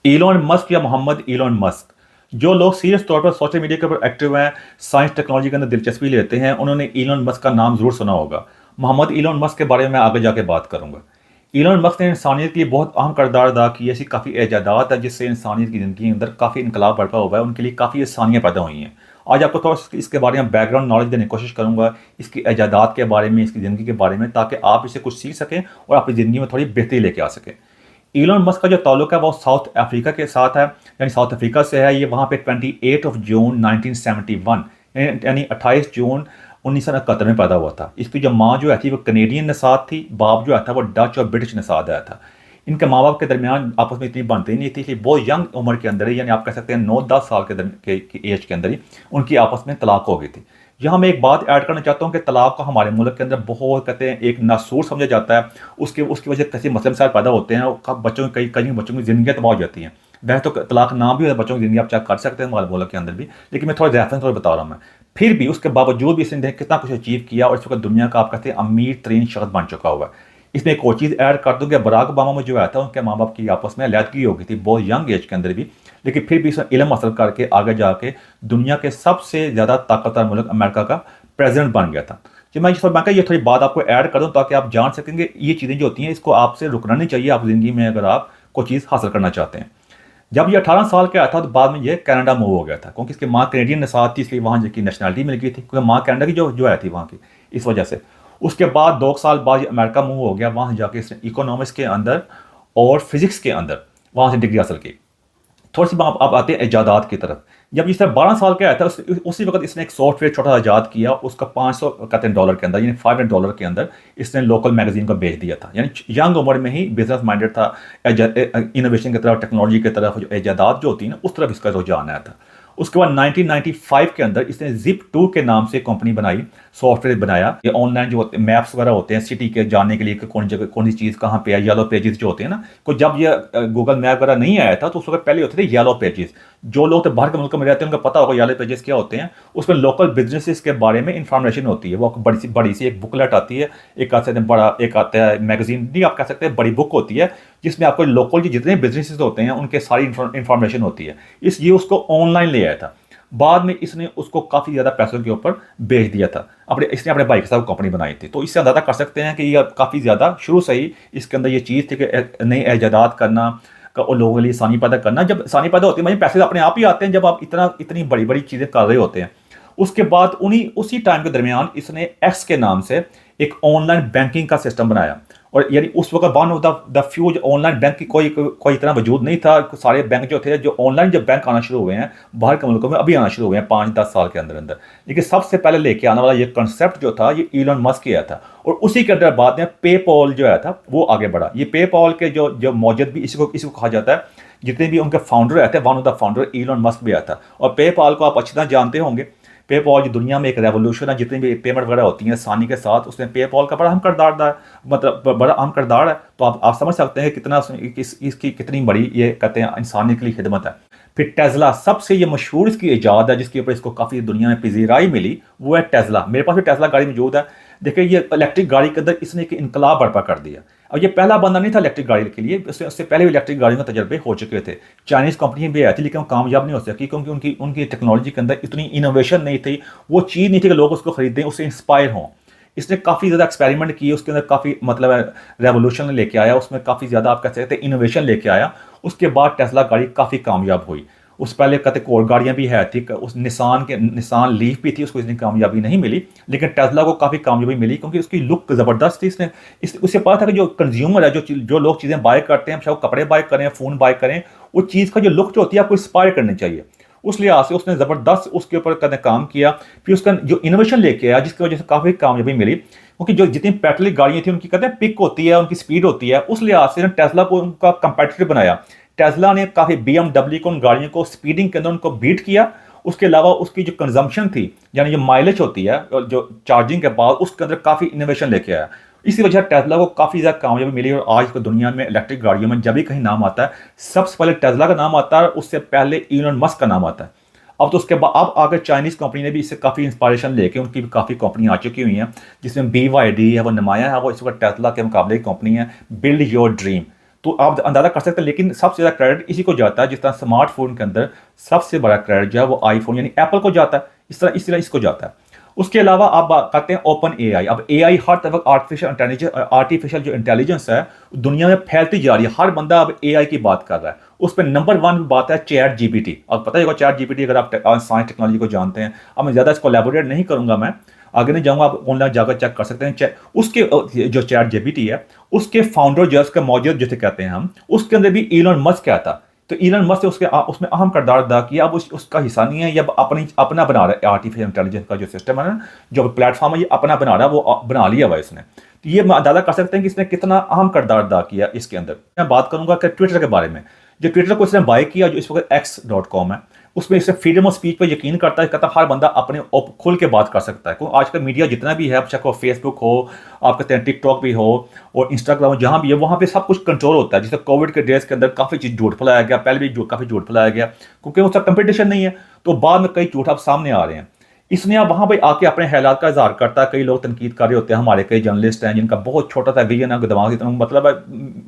Elon Musk या Mohammad Elon Musk, जो लोग सीरियस तौर पर सोशल मीडिया के ऊपर एक्टिव हैं, साइंस टेक्नोलॉजी के अंदर दिलचस्पी लेते हैं, उन्होंने इलॉन मस्क का नाम ज़रूर सुना होगा। मोहम्मद इलॉन मस्क के बारे में मैं आगे जाके बात करूंगा। इलॉन मस्क ने इंसानियत के लिए बहुत अहम किरदार अदा किया। ऐसी काफ़ी ईजादात है जिससे इंसानियत की ज़िंदगी के अंदर काफ़ी इनकलाब बरपा हुआ है, उनके लिए काफ़ी आसानियाँ पैदा हुई हैं। आज आपको थोड़ा इसके बारे में बैकग्राउंड नॉलेज देने की कोशिश करूंगा, इसकी ईजादात के बारे में, इसकी ज़िंदगी के बारे में, ताकि आप इसे कुछ सीख सकें और अपनी ज़िंदगी में थोड़ी बेहतरी लेके आ सकें। इलॉन मस्क का जो ताल्लुक है वो साउथ अफ्रीका के साथ है, यानी साउथ अफ्रीका से है। ये वहाँ पे 28 जून 1971 यानी 28 जून 1971 में पैदा हुआ था। इसकी जो माँ जो है थी वो कनेडियन नसाद थी, बाप जो है था वो डच और ब्रिटिश नसाद आया था। इनके माँ बाप के दरमियान आपस में इतनी बनती नहीं थी, इसलिए बहुत यंग उम्र के अंदर ही, यानी आप कह सकते हैं 9-10 साल के एज के अंदर ही उनकी आपस में तलाक हो गई थी। यहाँ मैं एक बात ऐड करना चाहता हूँ कि तलाक को हमारे मुल्क के अंदर बहुत कहते हैं एक नासूर समझा जाता है। उसकी उसकी वजह से कैसे मसले मसाइल पैदा होते हैं और बच्चों कई कई बच्चों की ज़िंदगी तबाह हो जाती हैं। वैसे तो तलाक ना भी हो बच्चों की ज़िंदगी आप चेक कर सकते हैं हमारे मुल्क के अंदर भी, लेकिन मैं थोड़ा रेफरेंस थोड़ा बता रहा हूँ मैं। फिर भी उसके बावजूद भी इसने कितना कुछ अचीव किया और इस वक्त दुनिया का आप कहते हैं अमीर तरीन शख्स बन चुका हुआ है। इसमें एक और चीज़ ऐड कर दूँ कि बराक ओबामा में जो आया था उनके माँ बाप की आपस में अलहदगी हो गई थी बहुत यंग एज के अंदर भी, लेकिन फिर भी इसने इल्म हासिल करके आगे जाके दुनिया के सबसे ज़्यादा ताकतवर मुल्क अमेरिका का प्रेसिडेंट बन गया था। जी मैं ये थोड़ी बात आपको ऐड कर दूँ ताकि आप जान सकेंगे ये चीज़ें जो होती हैं इसको आपसे रुकना नहीं चाहिए आप ज़िंदगी में अगर आप कोई चीज़ हासिल करना चाहते हैं। जब ये 18 साल का आया था तो बाद में ये कनाडा मूव हो गया था, क्योंकि इसकी माँ कैनेडियन नसाद थी, इसलिए वहाँ की नेशनलिटी मिल गई थी, क्योंकि माँ कनाडा की जो आई थी वहाँ की, इस वजह से। उसके बाद 2 साल बाद ये अमेरिका मूव हो गया, वहाँ जाके इसने इकोनॉमिक्स के अंदर और फिजिक्स के अंदर वहाँ से डिग्री हासिल की। थोड़ी सी आप आते हैं इजादात की तरफ। जब इसने 12 साल का आया था उसी वक्त इसने एक सॉफ्टवेयर छोटा सा ईजाद किया, उसका 500 कहते हैं डॉलर के अंदर, यानी $500 के अंदर इसने लोकल मैगजीन को बेच दिया था। यानी यंग उम्र में ही बिजनेस माइंडेड था, इनोवेशन की तरफ, टेक्नोलॉजी की तरफ, जो इजादात जो होती है ना उस तरफ इसका रुझान आया था। उसके बाद 1995 के अंदर इसने Zip2 के नाम से कंपनी बनाई, सॉफ्टवेयर बनाया। ये ऑनलाइन जो मैप्स वगैरह होते हैं सिटी के जाने के लिए कि कौन जगह कौन सी चीज़ कहाँ पे है, येलो पेजेस जो होते हैं ना, को जब ये गूगल मैप वगैरह नहीं आया था तो उस वक्त पहले होते थे येलो पेजेस। जो लोग तो बाहर के मुल्क में रहते हैं उनको पता होगा येलो पेजेस क्या होते हैं। उसमें लोकल बिजनेसेस के बारे में इंफॉर्मेशन होती है, वो बड़ी सी एक बुकलेट आती है, एक कहते हैं बड़ा, एक आता है मैगजीन नहीं आप कह सकते हैं, बड़ी बुक होती है जिसमें आपको लोकल जितने बिजनेसेस होते हैं उनके सारी इंफॉर्मेशन होती है। ये उसको ऑनलाइन ले आया था। बाद में इसने उसको काफ़ी ज़्यादा पैसों के ऊपर बेच दिया था। इसने अपने भाई के साथ कंपनी बनाई थी। तो इससे अंदाज़ा कर सकते हैं कि ये काफ़ी ज़्यादा शुरू से ही इसके अंदर ये चीज़ थी कि नई ईजादात करना और लोगों के लिए आसानी पैदा करना। जब आसानी पैदा होती है मतलब पैसे अपने आप ही आते हैं जब आप इतनी बड़ी बड़ी चीज़ें कर रहे होते हैं। उसके बाद उसी टाइम के दरमियान इसने एक्स के नाम से एक ऑनलाइन बैंकिंग का सिस्टम बनाया। और यानी उस वक्त one of the few online bank की कोई इतना वजूद नहीं था। सारे बैंक जो थे, जो ऑनलाइन जब बैंक आना शुरू हुए हैं बाहर के मुल्कों में, अभी आना शुरू हुए हैं 5-10 साल के अंदर अंदर, लेकिन सबसे पहले लेके आने वाला ये कंसेप्ट जो था ये इलॉन मस्क किया था। और उसी के अंदर बाद में पेपॉल जो आया था वो आगे बढ़ा। ये पेपॉल के जो मौजूद भी इसको कहा जाता है, जितने भी उनके फाउंडर आते हैं, one of the founder Elon Musk भी आया था। और पेपॉल को आप अच्छी तरह जानते होंगे। पेपॉल जो दुनिया में एक रेवोल्यूशन है, जितनी भी पेमेंट वगैरह होती हैं आसानी के साथ, उसमें पेपॉल का बड़ा अहम किरदार है, मतलब बड़ा अहम किरदार है। तो आप समझ सकते हैं कितना इसकी कितनी बड़ी ये कहते हैं इंसानियत के लिए खिदमत है। फिर टेस्ला सबसे ये मशहूर इसकी ईजाद है जिसके ऊपर इसको काफ़ी दुनिया में पजीराई मिली, वो है टेस्ला। मेरे पास भी टेस्ला गाड़ी मौजूद है। देखिए ये इलेक्ट्रिक गाड़ी के अंदर इसने एक इनकलाब बर्पा कर दिया। अब ये पहला बंदा नहीं था इलेक्ट्रिक गाड़ी के लिए, उससे पहले भी इलेक्ट्रिक गाड़ियों के तजर्बे हो चुके थे। चाइनीज़ कंपनी भी आई थी लेकिन वो कामयाब नहीं हो सकी, क्योंकि उनकी टेक्नोलॉजी के अंदर इतनी इनोवेशन नहीं थी, वो चीज़ नहीं थी कि लोग उसको खरीदें, उससे इंस्पायर हों। इसने काफ़ी ज़्यादा एक्सपेरिमेंट किए, उसके अंदर काफ़ी मतलब रेवोल्यूशन लेके आया, उसमें काफ़ी ज़्यादा आप कह सकते हैं इनोवेशन लेके आया। उसके बाद टेस्ला गाड़ी काफ़ी कामयाब हुई। उस पहले कहते और गाड़ियाँ भी है थी, उस निसान लीफ भी थी, उसको इतनी कामयाबी नहीं मिली, लेकिन टेस्ला को काफ़ी कामयाबी मिली क्योंकि उसकी लुक ज़बरदस्त थी। उससे पता था कि जो कंज्यूमर है, जो लोग चीज़ें बाय करते हैं, चाहे वो कपड़े बाय करें, फ़ोन बाय करें, वो चीज़ का जो लुक जो होती है आपको इंस्पायर करनी चाहिए। उस लिहाज से उसने ज़बरदस्त उसके ऊपर कदम काम किया। फिर उसका जो इनोवेशन लेके आया जिसकी वजह से काफ़ी कामयाबी मिली, क्योंकि जो जितनी पेट्रोल गाड़ियाँ थी उनकी कहते हैं पिक होती है, उनकी स्पीड होती है। उस लिहाज से टेस्ला को उनका कंपेटिटर बनाया। टेस्ला ने काफ़ी BMW को उन गाड़ियों को स्पीडिंग के अंदर उनको बीट किया। उसके अलावा उसकी जो कंजम्पशन थी, यानी जो माइलेज होती है और जो चार्जिंग के बाद, उसके अंदर काफ़ी इनोवेशन लेके आया। इसी वजह से टेस्ला को काफ़ी ज़्यादा कामयाबी मिली। और आज की दुनिया में इलेक्ट्रिक गाड़ियों में जब भी कहीं नाम आता है सबसे पहले टेस्ला का नाम आता है, उससे पहले इलॉन मस्क का नाम आता है। अब तो उसके बाद अब आगे चाइनीज़ कंपनी ने भी इससे काफ़ी इंस्पायरेशन लेके उनकी भी काफ़ी कंपनी आ चुकी हुई हैं, जिसमें BYD है, वो नुमाया है, वो इस वक्त टेस्ला के मुकाबले की कंपनी है, बिल्ड योर ड्रीम। तो आप अंदाज़ा कर सकते हैं, लेकिन सबसे ज़्यादा क्रेडिट इसी को जाता है, जिस तरह स्मार्टफोन के अंदर सबसे बड़ा क्रेडिट जो है वो आईफोन यानी एप्पल को जाता है, इस तरह इसको जाता है। उसके अलावा आप बात करते हैं ओपन एआई। अब एआई हर तरफ आर्टिफिशियल जो इंटेलिजेंस है दुनिया में फैलती जा रही है, हर बंदा अब एआई की बात कर रहा है। उस पर नंबर 1 बात है चैट जीपीटी। अब पता ही होगा चैट जीपीटी, अगर आप साइंस टेक्नोलॉजी को जानते हैं। अब मैं ज़्यादा इसको एलैबोरेट नहीं करूंगा, मैं आगे नहीं जाऊंगा, आप ऑनलाइन जाकर चेक कर सकते हैं। उसके जो चैट जीपीटी है उसके फाउंडर जो उसके मौजूद जिसे कहते हैं हम, उसके अंदर भी इलॉन मस्क क्या था। तो इलॉन मस्क ने उसमें अहम किरदार अदा किया। अब उसका हिस्सा नहीं है, ये अब अपना बना रहा है। आर्टिफिशियल इंटेलिजेंस का जो सिस्टम है ना, जो प्लेटफॉर्म है, ये अपना बना रहा है, वो बना लिया हुआ इसने। तो ये अंदाजा कर सकते हैं कि इसने कितना अहम किरदार अदा किया इसके अंदर। मैं बात करूंगा कि ट्विटर के बारे में। जो ट्विटर को इसने बाय किया, जो इस वक्त x.com है, उसमें इससे फ्रीडम ऑफ स्पीच पर यकीन करता है, कहता है हर बंदा अपने खुल के बात कर सकता है। क्योंकि आजकल मीडिया जितना भी है, चाहे फेसबुक हो, आप कहते हैं टिकटॉक भी हो और इंस्टाग्राम हो, जहाँ भी है वहाँ पे सब कुछ कंट्रोल होता है। जैसे कोविड के डेज के अंदर काफ़ी चीज़ झूठ फैलाया गया, पहले भी काफ़ी झूठ फैलाया गया, क्योंकि उसका कंपटीशन नहीं है। तो बाद में कई झूठ अब सामने आ रहे हैं। इसने अब वहाँ पर आके अपने हालात का इजहार करता है। कई लोग तनकीद कर रहे होते हैं, हमारे कई जर्नलिस्ट हैं जिनका बहुत छोटा सा विजन है, दिमाग इतना मतलब है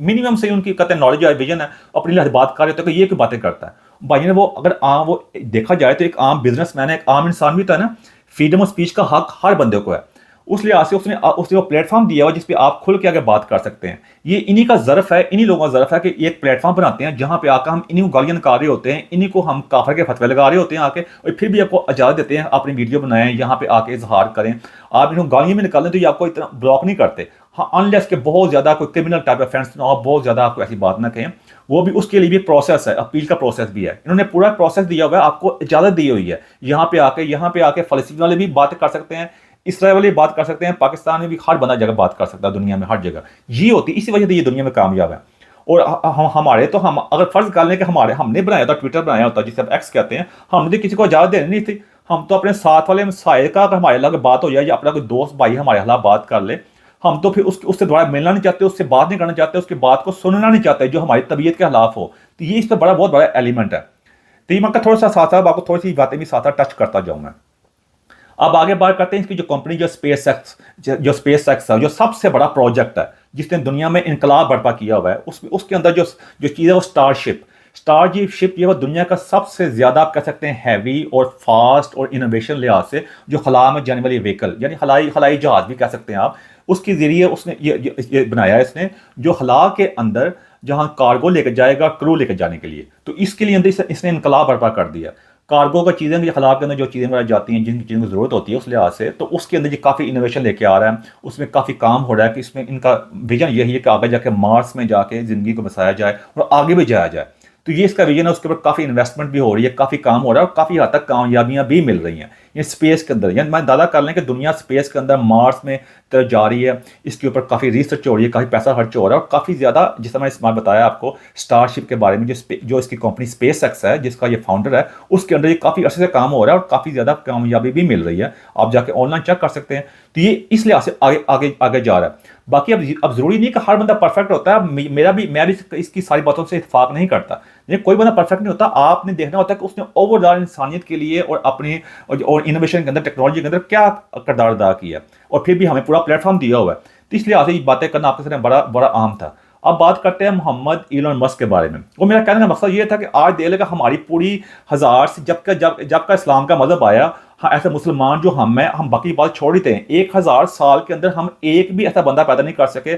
मिनिमम से उनकी कहते हैं नॉलेज है, विजन है, अपनी लिए बात कर रहे होते हैं कि ये क्यों बातें करता है भाई ने। वो अगर वो देखा जाए तो एक आम बिजनेसमैन है, एक आम इंसान भी था ना। फ्रीडम ऑफ स्पीच का हक हर बंदे को है। उस लिहाज से उसने वो प्लेटफॉर्म दिया हुआ जिस पे आप खुल के आगे बात कर सकते हैं। ये इन्हीं का ज़र्फ है, इन्हीं लोगों का ज़र्फ है कि एक प्लेटफॉर्म बनाते हैं जहां पे आकर हम इन्हीं को गालियां निकाल रहे होते हैं, इन्हीं को हम काफर के फतवे लगा रहे होते हैं आके, और फिर भी आपको इजाज़त देते हैं अपनी वीडियो बनाएं, यहाँ पे आके इजहार करें। आप इनको गालियां में निकालें तो ये आपको इतना ब्लॉक नहीं करते। हाँ, अनलेस के बहुत ज़्यादा कोई क्रिमिनल टाइप ऑफेंस ना हो, बहुत ज़्यादा आपको ऐसी बात ना कहें, वो भी उसके लिए भी प्रोसेस है, अपील का प्रोसेस भी है। इन्होंने पूरा प्रोसेस दिया हुआ है, आपको इजाज़त दी हुई है। यहाँ पे आके फ़लस्तीन वाले भी बात कर सकते हैं, इसराइल वाले बात कर सकते हैं, पाकिस्तान में भी हर बंदा जगह बात कर सकता है, दुनिया में हर जगह ये होती है। इसी वजह से ये दुनिया में कामयाब है। और हमारे तो हम अगर फर्ज कर लें कि हमने बनाया था, ट्विटर बनाया होता, जिसे आप एक्स कहते हैं, हमने तो किसी को इजाज़त देनी नहीं थी। हम तो अपने साथ वाले साए का, अगर हमारे लग बात हो जाए या अपना कोई दोस्त भाई हमारे खिलाफ बात कर ले, हम तो फिर उससे दोबारा मिलना नहीं चाहते, उससे बात नहीं करना चाहते, उसकी बात को सुनना नहीं चाहते जो हमारी तबीयत के खिलाफ हो। तो ये इस पर बहुत बड़ा एलिमेंट है। तो ये मैं थोड़ा सा साथ साथ आपको थोड़ी सी बातें भी साथ साथ टच करता जाऊँ मैं। अब आगे बात करते हैं इसकी जो कंपनी जो स्पेस एक्स है, जो सबसे बड़ा प्रोजेक्ट है जिसने दुनिया में इनकलाब बर्पा किया हुआ है, उसके अंदर जो चीज़ है वो स्टारशिप ये वो दुनिया का सबसे ज़्यादा आप कह सकते हैं हैवी और फास्ट और इनोवेशन लिहाज से जो खला में जाने वाली व्हीकल, यानी खलाई जहाज भी कह सकते हैं आप, उसके ज़रिए उसने ये बनाया है इसने, जो खला के अंदर जहाँ कार्गो लेकर जाएगा, क्रू लेकर जाने के लिए। तो इसके लिए अंदर इसने इनकलाब बर्पा कर दिया। कार्गो का चीज़ें के खिलाफ के अंदर जो चीज़ें बनाई जाती हैं, जिनकी चीज़ों की ज़रूरत होती है उस लिहाज से, तो उसके अंदर ये काफ़ी इनोवेशन लेके आ रहा है। उसमें काफ़ी काम हो रहा है कि इसमें इनका विजन यही है कि आगे जाके मार्स में जाके ज़िंदगी को बसाया जाए और आगे भी जाया जाए। तो ये इसका विजन है, उसके ऊपर काफ़ी इन्वेस्टमेंट भी हो रही है, काफ़ी काम हो रहा है और काफ़ी हद तक कामयाबियाँ भी मिल रही हैं ये स्पेस के अंदर। यानी मैं दावा कर लें कि दुनिया स्पेस के अंदर मार्स में तरफ जा रही है, इसके ऊपर काफ़ी रिसर्च हो रही है, काफ़ी पैसा खर्च हो रहा है और काफ़ी ज़्यादा, जिस मैंने इसमें बताया आपको स्टारशिप के बारे में, जो इसकी कंपनी स्पेस एक्स है जिसका ये फाउंडर है, उसके अंदर ये काफ़ी अच्छे से काम हो रहा है और काफ़ी ज़्यादा कामयाबी भी मिल रही है। आप जाके ऑनलाइन चेक कर सकते हैं। तो ये इस लिहाज से आगे जा रहा है। बाकी अब जरूरी नहीं कि हर बंदा परफेक्ट होता है। मैं भी इसकी सारी बातों से इत्तेफाक नहीं करता। लेकिन कोई बंदा परफेक्ट नहीं होता। आपने देखना होता है कि उसने ओवरऑल इंसानियत के लिए और अपनी और इनोवेशन के अंदर, टेक्नोलॉजी के अंदर क्या किरदार अदा किया, और फिर भी हमें पूरा प्लेटफॉर्म दिया हुआ है। तो इसलिए आज ये बातें करना आपके सामने बड़ा अहम था। अब बात करते हैं मोहम्मद इलोन मस्क के बारे में। वो मेरा कहने का मकसद ये था कि आज देख लेगा हमारी पूरी हजार से जब का इस्लाम का मजहब आया, हाँ, ऐसे मुसलमान जो हम बाकी बात छोड़ ही थे, 1000 साल के अंदर हम एक भी ऐसा बंदा पैदा नहीं कर सके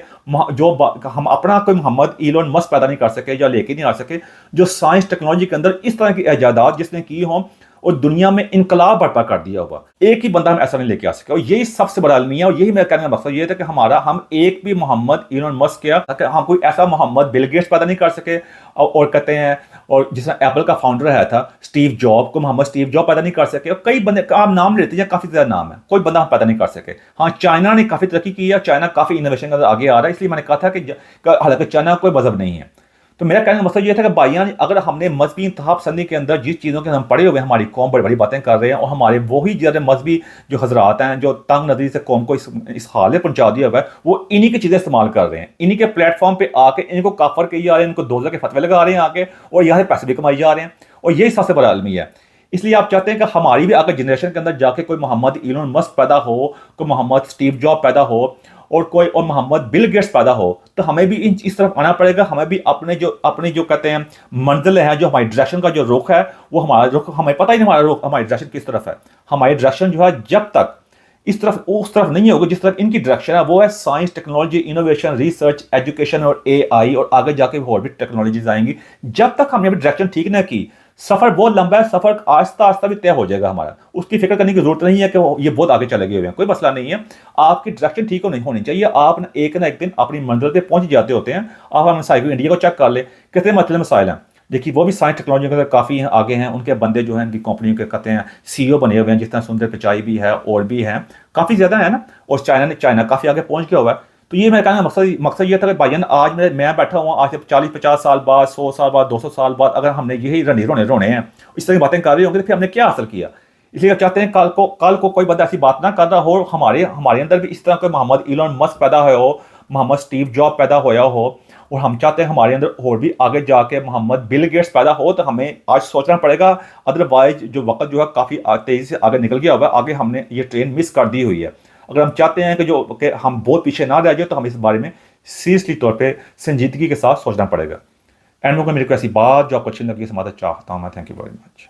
जो हम अपना कोई मोहम्मद इलोन मस्क पैदा नहीं कर सके या लेके नहीं आ सके, जो साइंस टेक्नोलॉजी के अंदर इस तरह की इजादात जिसने की हो और दुनिया में इनकलाब बर्पा कर दिया होगा। एक ही बंदा हम ऐसा नहीं लेके आ सके। और यही सबसे बड़ा अलमिया, और यही मेरा कहने का मकसद ये था कि हम एक भी मोहम्मद इलोन मस्क क्या, हम कोई ऐसा मोहम्मद बिल गेट्स पैदा नहीं कर सके, और कहते हैं, और जिसने एप्पल का फाउंडर है था स्टीव जॉब को, मोहम्मद स्टीव जॉब पैदा नहीं कर सके। और कई बंदे आप नाम लेते हैं, काफ़ी ज़्यादा नाम है, कोई बंदा हम पैदा नहीं कर सके। हाँ, चाइना ने काफ़ी तरक्की की है, चाइना काफ़ी इनोवेशन के अंदर आगे आ रहा है। इसलिए मैंने कहा था कि हालांकि चाइना कोई मजहब नहीं है। तो मेरा कहने का मतलब ये था कि भाइयां, अगर हमने मजहबी इंतहा पसंदी के अंदर जिस चीज़ों के हम पड़े हुए, हमारी कौम बड़ी बड़ी बातें कर रहे हैं और हमारे वही ज़्यादा मजहबी जो हजरात हैं जो तंग नजरी से कौम को इस हाल में पहुंचा दिया हुआ है, वो इन्हीं की चीज़ें इस्तेमाल कर रहे हैं। इन्हीं के प्लेटफॉर्म पे आके इनको काफर कही जा रहे हैं, इनको दोज़ख के फतवे लगा रहे हैं आके, और यहाँ से पैसे भी कमाई जा रहे हैं। और यही सबसे बड़ा अलमिया है। इसलिए आप चाहते हैं कि हमारी भी अगर जनरेशन के अंदर जाके कोई मोहम्मद इलोन मस्क पैदा हो, कोई मोहम्मद स्टीव जॉब पैदा हो, और कोई और मोहम्मद बिल गेट्स पैदा हो, तो हमें भी इस तरफ आना पड़ेगा। हमें भी अपने जो कहते हैं मंजिल है, जो हमारी डायरेक्शन का जो रुख है, वो हमारा रुख हमें पता ही नहीं, हमारा रुख हमारी डायरेक्शन किस तरफ है। हमारी डायरेक्शन जो है जब तक इस तरफ उस तरफ नहीं होगी जिस तरफ इनकी डायरेक्शन है, वो है science, technology, innovation, research, education और एआई, और आगे जाके और भी टेक्नोलॉजीज आएंगी। जब तक हमने अपनी डायरेक्शन ठीक ना की, सफर बहुत लंबा है, सफर आहिस्ता आहिस्ता भी तय हो जाएगा हमारा। उसकी फिक्र करने की जरूरत नहीं है कि ये बहुत आगे चले गए हुए हैं, कोई मसला नहीं है। आपकी डायरेक्शन ठीक नहीं होनी चाहिए। आप ना एक दिन अपनी मंजिल पे पहुंच जाते होते हैं। आप हम साइकिल इंडिया को चेक कर ले, कितने मतलब मसाइल हैं। देखिए वो भी साइंस टेक्नोलॉजी के अंदर काफ़ी आगे हैं, उनके बंदे जो हैं इनकी कंपनियों के कहते हैं सीईओ बने हुए हैं, जिस तरह सुंदर पिचाई भी है और भी हैं, काफ़ी ज़्यादा है ना। और चाइना काफ़ी आगे पहुंच गया हुआ है। तो ये मैं कहना मकसद ये था कि भाईजान आज मैं बैठा हुआ, आज से 40-50 साल बाद, 100 साल बाद, 200 साल बाद अगर हमने यही रोने हैं, इस तरह की बातें कर रहे होंगे, तो फिर हमने क्या हासिल किया। इसलिए चाहते हैं कल को कोई बंदा ऐसी बात ना कर रहा हो, हमारे अंदर भी इस तरह का मोहम्मद इलोन मस्क पैदा हुआ हो, मोहम्मद स्टीव जॉब पैदा होया हो, और हम चाहते हैं हमारे अंदर और भी आगे जाके मोहम्मद बिल गेट्स पैदा हो, तो हमें आज सोचना पड़ेगा। अदरवाइज जो वक्त जो है काफ़ी तेज़ी से आगे निकल गया हुआ है, आगे हमने ये ट्रेन मिस कर दी हुई है। अगर हम चाहते हैं कि हम बहुत पीछे ना रह जाए, तो हमें इस बारे में सीरियसली तौर पे संजीदगी के साथ सोचना पड़ेगा। एंड में मेरे को ऐसी बात जो आपको अच्छी लगी समाधान चाहता हूँ मैं। Thank you very much.